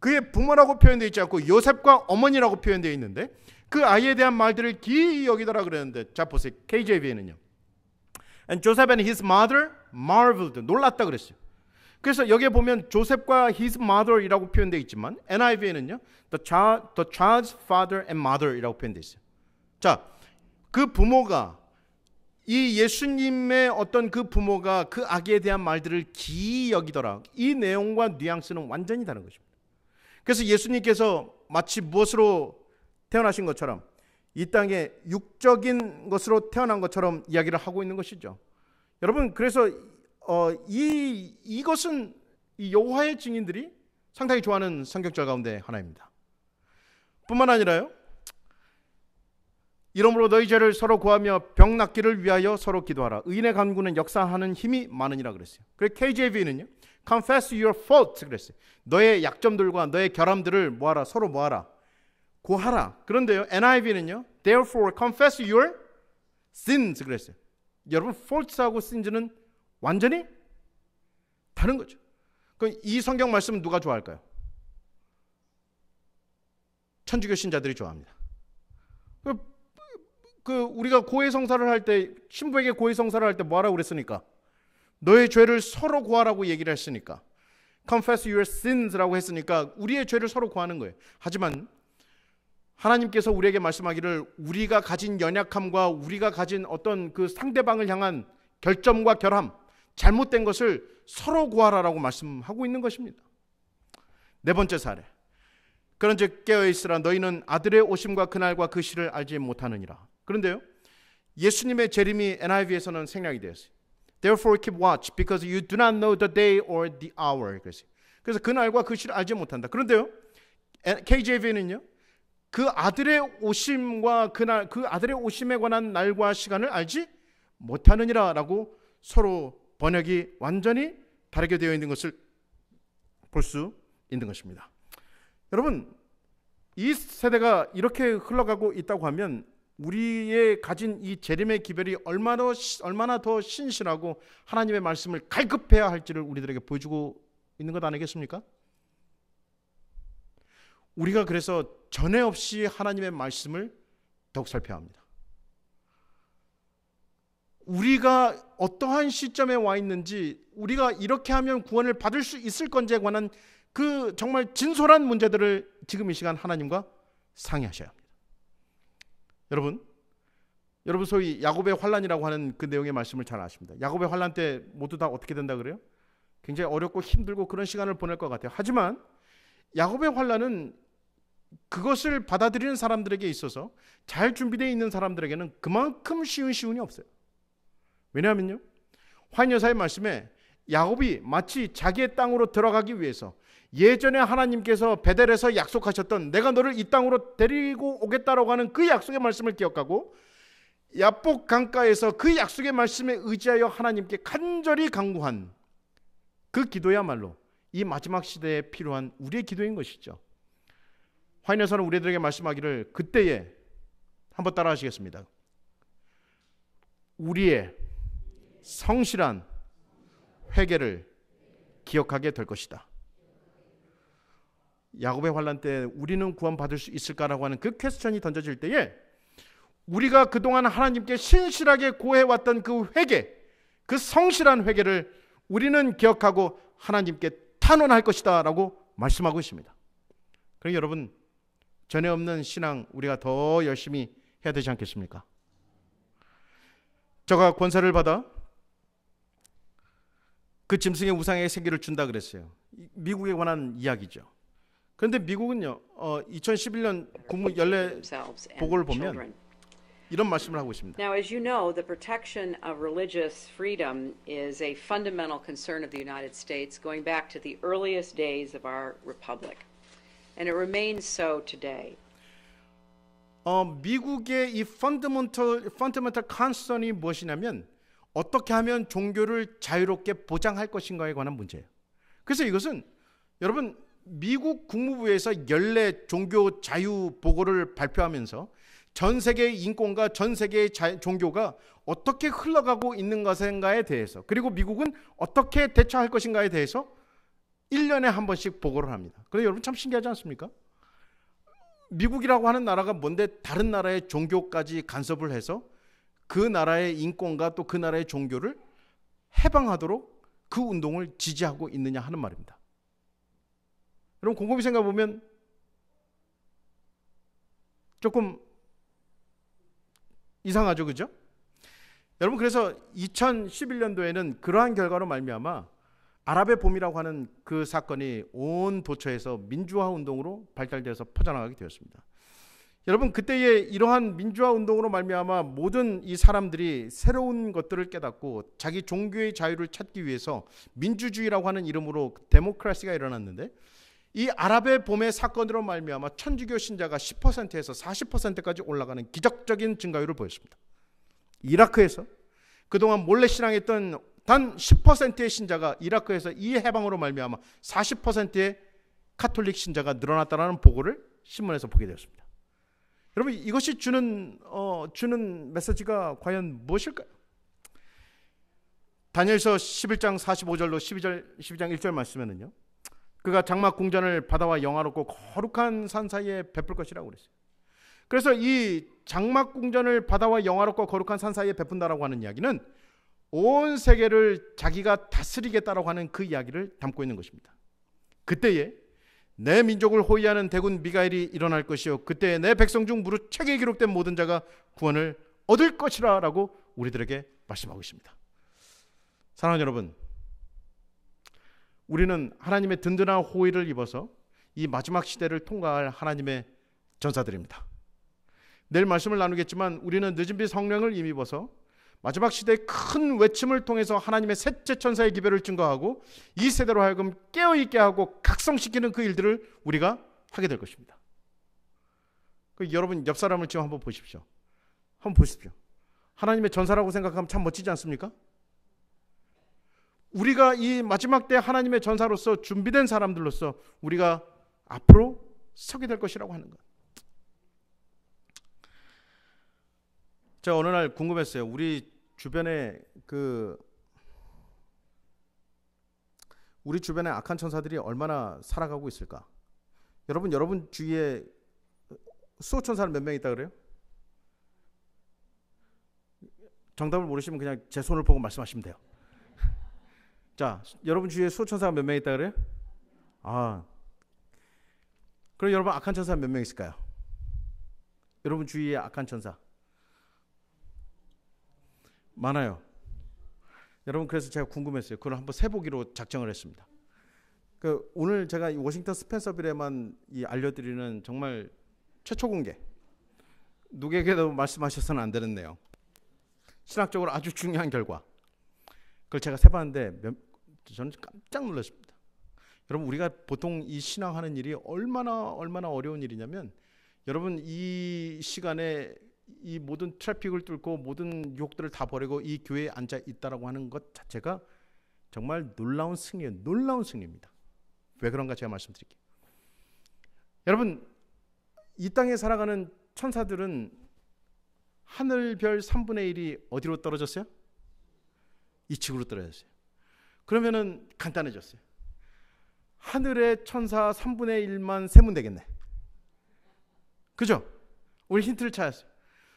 그의 부모라고 표현되어 있지 않고 요셉과 어머니라고 표현되어 있는데 그 아이에 대한 말들을 기이 여기더라 그랬는데, 자 보세요. KJV에는요, And Joseph and his mother marveled, 놀랐다 그랬어요. 그래서 여기에 보면 조셉과 his mother이라고 표현되어 있지만 NIV에는요 the child's father and mother이라고 표현되어 있어요. 자, 그 부모가, 이 예수님의 어떤 그 부모가 그 아기에 대한 말들을 기이 여기더라. 이 내용과 뉘앙스는 완전히 다른 것입니다. 그래서 예수님께서 마치 무엇으로 태어나신 것처럼 이 땅에 육적인 것으로 태어난 것처럼 이야기를 하고 있는 것이죠. 여러분, 그래서 이것은 이 여호와의 증인들이 상당히 좋아하는 성경절 가운데 하나입니다. 뿐만 아니라요, 이러므로 너희 죄를 서로 구하며 병 낫기를 위하여 서로 기도하라. 의인의 간구는 역사하는 힘이 많으니라 그랬어요. 그리고 KJV는요, Confess your faults 그랬어요. 너의 약점들과 너의 결함들을 뭐하라? 서로 뭐하라? 고하라. 그런데요, NIV는요, Therefore confess your sins 그랬어요. 여러분, faults하고 sins는 완전히 다른 거죠. 그럼 이 성경 말씀은 누가 좋아할까요? 천주교 신자들이 좋아합니다. 우리가 고해성사를 할 때, 신부에게 고해성사를 할 때 뭐하라고 그랬으니까? 너의 죄를 서로 구하라고 얘기를 했으니까, Confess your sins라고 했으니까 우리의 죄를 서로 구하는 거예요. 하지만 하나님께서 우리에게 말씀하기를 우리가 가진 연약함과 우리가 가진 어떤 그 상대방을 향한 결점과 결함, 잘못된 것을 서로 구하라라고 말씀하고 있는 것입니다. 네 번째 사례. 그런즉 깨어있으라. 너희는 아들의 오심과 그날과 그 시를 알지 못하느니라. 그런데요, 예수님의 재림이 NIV에서는 생략이 되었어요. Therefore keep watch because you do not know the day or the hour. 그래서 그날과 그 시를 알지 못한다. 그런데요, KJV는요, 그 아들의 오심과 그날, 그 아들의 오심에 관한 날과 시간을 알지 못하느니라라고 서로 번역이 완전히 다르게 되어 있는 것을 볼 수 있는 것입니다. 여러분, 이 세대가 이렇게 흘러가고 있다고 하면 우리의 가진 이 재림의 기별이 얼마나 더 신실하고 하나님의 말씀을 갈급해야 할지를 우리들에게 보여주고 있는 것 아니겠습니까? 우리가 그래서 전에 없이 하나님의 말씀을 더욱 살펴야 합니다. 우리가 어떠한 시점에 와 있는지, 우리가 이렇게 하면 구원을 받을 수 있을 건지에 관한 그 정말 진솔한 문제들을 지금 이 시간 하나님과 상의하셔야 합니다. 여러분 소위 야곱의 환난이라고 하는 그 내용의 말씀을 잘 아십니다. 야곱의 환난 때 모두 다 어떻게 된다 그래요? 굉장히 어렵고 힘들고 그런 시간을 보낼 것 같아요. 하지만 야곱의 환난은 그것을 받아들이는 사람들에게 있어서 잘 준비되어 있는 사람들에게는 그만큼 쉬운 시운이 없어요. 왜냐하면요, 화인 여사의 말씀에 야곱이 마치 자기의 땅으로 들어가기 위해서 예전에 하나님께서 베델에서 약속하셨던 내가 너를 이 땅으로 데리고 오겠다라고 하는 그 약속의 말씀을 기억하고 야복 강가에서 그 약속의 말씀에 의지하여 하나님께 간절히 간구한 그 기도야말로 이 마지막 시대에 필요한 우리의 기도인 것이죠. 화인 여사는 우리들에게 말씀하기를 그때에 한번 따라 하시겠습니다. 우리의 성실한 회개를 기억하게 될 것이다. 야곱의 환난 때 우리는 구원받을 수 있을까라고 하는 그 퀘스천이 던져질 때에 우리가 그동안 하나님께 신실하게 고해왔던 그 회개, 그 성실한 회개를 우리는 기억하고 하나님께 탄원할 것이다 라고 말씀하고 있습니다. 그러니 여러분, 전에 없는 신앙 우리가 더 열심히 해야 되지 않겠습니까? 저가 권세를 받아 그 짐승의 우상에게 생기를 준다 그랬어요. 미국에 관한 이야기죠. 그런데 미국은요, 2011년 국무 연례 보고를 보면 이런 말씀을 하고 있습니다. Now, as you know, the protection of religious freedom is a fundamental concern of the United States going back to the earliest days of our republic, and it remains so today. 미국의 이 fundamental concern이 무엇이냐면 어떻게 하면 종교를 자유롭게 보장할 것인가에 관한 문제예요. 그래서 이것은 여러분 미국 국무부에서 연례 종교 자유 보고를 발표하면서 전 세계의 인권과 전 세계의 종교가 어떻게 흘러가고 있는 것인가에 대해서, 그리고 미국은 어떻게 대처할 것인가에 대해서 1년에 한 번씩 보고를 합니다. 그런데 여러분 참 신기하지 않습니까? 미국이라고 하는 나라가 뭔데 다른 나라의 종교까지 간섭을 해서 그 나라의 인권과 또 그 나라의 종교를 해방하도록 그 운동을 지지하고 있느냐 하는 말입니다. 여러분 곰곰이 생각해 보면 조금 이상하죠, 그죠? 여러분 그래서 2011년도에는 그러한 결과로 말미암아 아랍의 봄이라고 하는 그 사건이 온 도처에서 민주화 운동으로 발달돼서 퍼져나가게 되었습니다. 여러분 그때의 이러한 민주화 운동으로 말미암아 모든 이 사람들이 새로운 것들을 깨닫고 자기 종교의 자유를 찾기 위해서 민주주의라고 하는 이름으로 데모크라시가 일어났는데, 이 아랍의 봄의 사건으로 말미암아 천주교 신자가 10%에서 40%까지 올라가는 기적적인 증가율을 보였습니다. 이라크에서 그동안 몰래 신앙했던 단 10%의 신자가 이라크에서 이 해방으로 말미암아 40%의 카톨릭 신자가 늘어났다는 보고를 신문에서 보게 되었습니다. 여러분 이것이 주는 메시지가 과연 무엇일까요? 다니엘서 11장 45절로 12장 1절 말씀에는요, 그가 장막 궁전을 바다와 영화롭고 거룩한 산 사이에 베풀 것이라고 그랬어요. 그래서 이 장막 궁전을 바다와 영화롭고 거룩한 산 사이에 베푼다라고 하는 이야기는 온 세계를 자기가 다스리겠다라고 하는 그 이야기를 담고 있는 것입니다. 그때에 내 민족을 호위하는 대군 미가엘이 일어날 것이요 그때에 내 백성 중 무릇 책에 기록된 모든 자가 구원을 얻을 것이라 라고 우리들에게 말씀하고 있습니다. 사랑하는 여러분, 우리는 하나님의 든든한 호의를 입어서 이 마지막 시대를 통과할 하나님의 전사들입니다. 내일 말씀을 나누겠지만 우리는 늦은 빛 성령을 힘입어서 마지막 시대의 큰 외침을 통해서 하나님의 셋째 천사의 기별을 증거하고 이 세대로 하여금 깨어있게 하고 각성시키는 그 일들을 우리가 하게 될 것입니다. 여러분 옆 사람을 지금 한번 보십시오. 한번 보십시오. 하나님의 전사라고 생각하면 참 멋지지 않습니까? 우리가 이 마지막 때 하나님의 전사로서 준비된 사람들로서 우리가 앞으로 서게 될 것이라고 하는 것. 제가 어느 날 궁금했어요. 우리 주변에 악한 천사들이 얼마나 살아가고 있을까? 여러분 주위에 수호천사는 몇 명 있다 그래요? 정답을 모르시면 그냥 제 손을 보고 말씀하시면 돼요. 자, 여러분 주위에 수호천사가 몇 명 있다 그래요? 그럼 여러분 악한 천사 몇 명 있을까요? 여러분 주위에 악한 천사 많아요. 여러분 그래서 제가 궁금했어요. 그걸 한번 세보기로 작정을 했습니다. 오늘 제가 워싱턴 스펜서빌에만 알려드리는 정말 최초 공개, 누구에게도 말씀하셔서는 안 되는 내용, 신학적으로 아주 중요한 결과, 그걸 제가 세봤는데 저는 깜짝 놀랐습니다. 여러분 우리가 보통 이 신앙하는 일이 얼마나 어려운 일이냐면, 여러분 이 시간에 이 모든 트래픽을 뚫고 모든 유혹들을 다 버리고 이 교회에 앉아 있다라고 하는 것 자체가 정말 놀라운 승리예요. 놀라운 승리입니다. 왜 그런가 제가 말씀드릴게요. 여러분 이 땅에 살아가는 천사들은 하늘별 3분의 1이 어디로 떨어졌어요? 이 지구로 떨어졌어요. 그러면은 간단해졌어요. 하늘의 천사 3분의 1만 세면 되겠네. 그죠? 우리 힌트를 찾았어요.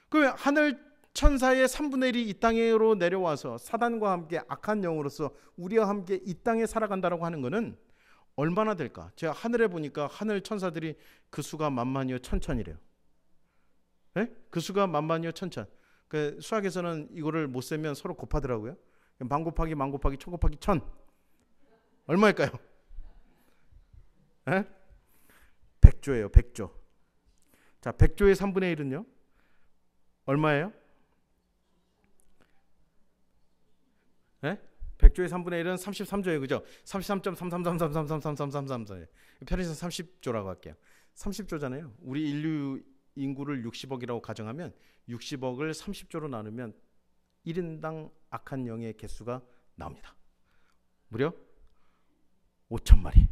그 하늘 천사의 3분의 1이 이 땅으로 내려와서 사단과 함께 악한 영으로서 우리와 함께 이 땅에 살아간다라고 하는 것은 얼마나 될까? 제가 하늘에 보니까 하늘 천사들이 그 수가 만만이요 천천이래요. 네? 그 수가 만만이요 천천. 그 수학에서는 이거를 못 세면 서로 곱하더라고요. 만 곱하기 만 곱하기 천 곱하기 천 얼마일까요? 네? 100조예요. 100조. 자, 100조의 3분의 1은요? 얼마예요? 네? 100조의 3분의 1은 33조예요. 그죠? 33.33333333333 편의상 30조라고 할게요. 30조잖아요. 우리 인류 인구를 60억이라고 가정하면 60억을 30조로 나누면 1인당 악한 영의 개수가 나옵니다. 무려 5,000마리.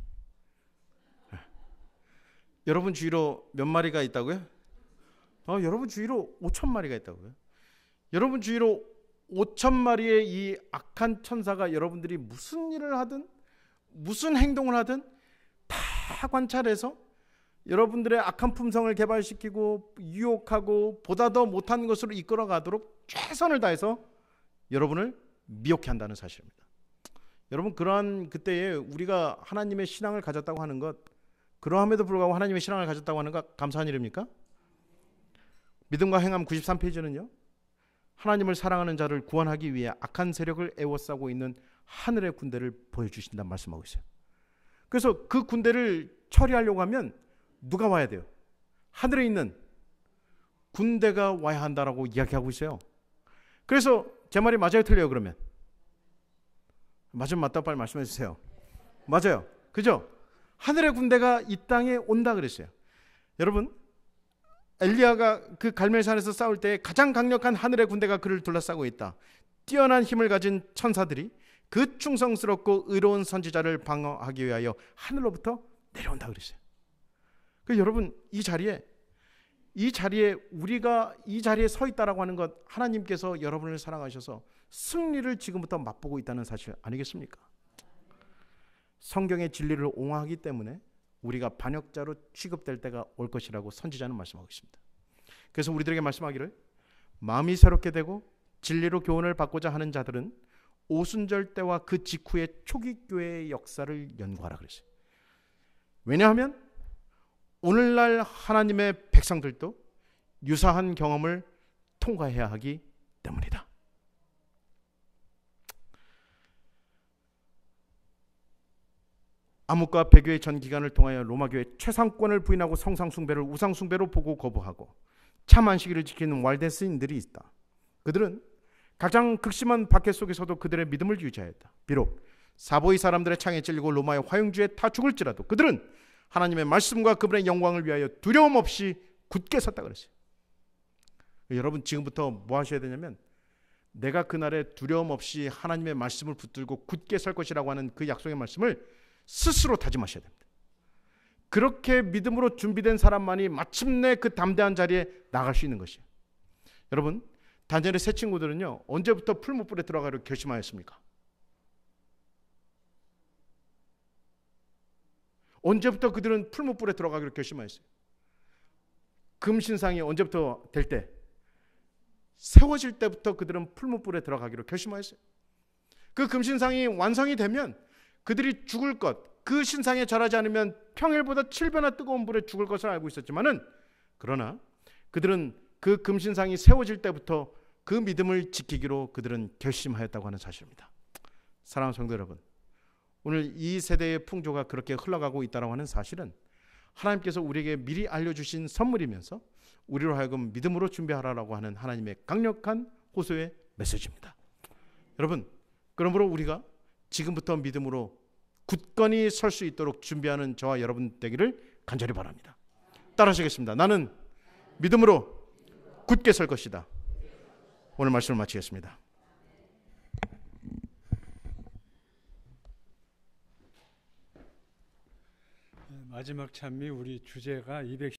여러분 주위로 몇 마리가 있다고요? 여러분 주위로 5,000마리가 있다고요. 여러분 주위로 5,000마리의 이 악한 천사가 여러분들이 무슨 일을 하든 무슨 행동을 하든 다 관찰해서 여러분들의 악한 품성을 개발시키고 유혹하고 보다 더 못한 것으로 이끌어가도록 최선을 다해서 여러분을 미혹해 한다는 사실입니다. 여러분, 그러한 그때에 우리가 하나님의 신앙을 가졌다고 하는 것, 그러함에도 불구하고 하나님의 신앙을 가졌다고 하는 것 감사한 일입니까? 믿음과 행함 93페이지는요. 하나님을 사랑하는 자를 구원하기 위해 악한 세력을 애워싸고 있는 하늘의 군대를 보여주신다는 말씀하고 있어요. 그래서 그 군대를 처리하려고 하면 누가 와야 돼요? 하늘에 있는 군대가 와야 한다라고 이야기하고 있어요. 그래서 제 말이 맞아요, 틀려요? 그러면 맞으면 맞다 빨리 말씀해 주세요. 맞아요, 그죠? 하늘의 군대가 이 땅에 온다 그랬어요. 여러분, 엘리야가 그 갈멜산에서 싸울 때 가장 강력한 하늘의 군대가 그를 둘러싸고 있다. 뛰어난 힘을 가진 천사들이 그 충성스럽고 의로운 선지자를 방어하기 위하여 하늘로부터 내려온다 그랬어요. 그래서 여러분, 이 자리에 우리가 이 자리에 서 있다라고 하는 것, 하나님께서 여러분을 사랑하셔서 승리를 지금부터 맛보고 있다는 사실 아니겠습니까? 성경의 진리를 옹호하기 때문에 우리가 반역자로 취급될 때가 올 것이라고 선지자는 말씀하고 있습니다. 그래서 우리들에게 말씀하기를, 마음이 새롭게 되고 진리로 교훈을 받고자 하는 자들은 오순절 때와 그 직후의 초기 교회의 역사를 연구하라 그랬어요. 왜냐하면 오늘날 하나님의 백성들도 유사한 경험을 통과해야 하기 때문이다. 암흑과 배교의 전 기간을 통하여 로마교회 최상권을 부인하고 성상숭배를 우상숭배로 보고 거부하고 참 안식일을 지키는 walden스인들이 있다. 그들은 가장 극심한 박해 속에서도 그들의 믿음을 유지하였다. 비록 사보이 사람들의 창에 찔리고 로마의 화용주에 타 죽을지라도 그들은 하나님의 말씀과 그분의 영광을 위하여 두려움 없이 굳게 섰다 그랬어요. 여러분, 지금부터 뭐 하셔야 되냐면, 내가 그날에 두려움 없이 하나님의 말씀을 붙들고 굳게 설 것이라고 하는 그 약속의 말씀을 스스로 다짐하셔야 됩니다. 그렇게 믿음으로 준비된 사람만이 마침내 그 담대한 자리에 나갈 수 있는 것이에요. 여러분, 다니엘의 세 친구들은요, 언제부터 풀무불에 들어가기로 결심하였습니까? 언제부터 그들은 풀무불에 들어가기로 결심하였어요? 금신상이 언제부터 될 때? 세워질 때부터 그들은 풀무불에 들어가기로 결심하였어요. 그 금신상이 완성이 되면 그들이 죽을 것, 그 신상에 절하지 않으면 평일보다 7배나 뜨거운 불에 죽을 것을 알고 있었지만은, 그러나 그들은 그 금신상이 세워질 때부터 그 믿음을 지키기로 그들은 결심하였다고 하는 사실입니다. 사랑하는 성도 여러분, 오늘 이 세대의 풍조가 그렇게 흘러가고 있다고 하는 사실은 하나님께서 우리에게 미리 알려주신 선물이면서 우리로 하여금 믿음으로 준비하라고 하는 하나님의 강력한 호소의 메시지입니다. 여러분, 그러므로 우리가 지금부터 믿음으로 굳건히 설 수 있도록 준비하는 저와 여러분 되기를 간절히 바랍니다. 따라하시겠습니다. 나는 믿음으로 굳게 설 것이다. 오늘 말씀을 마치겠습니다. 마지막 찬미, 우리 주제가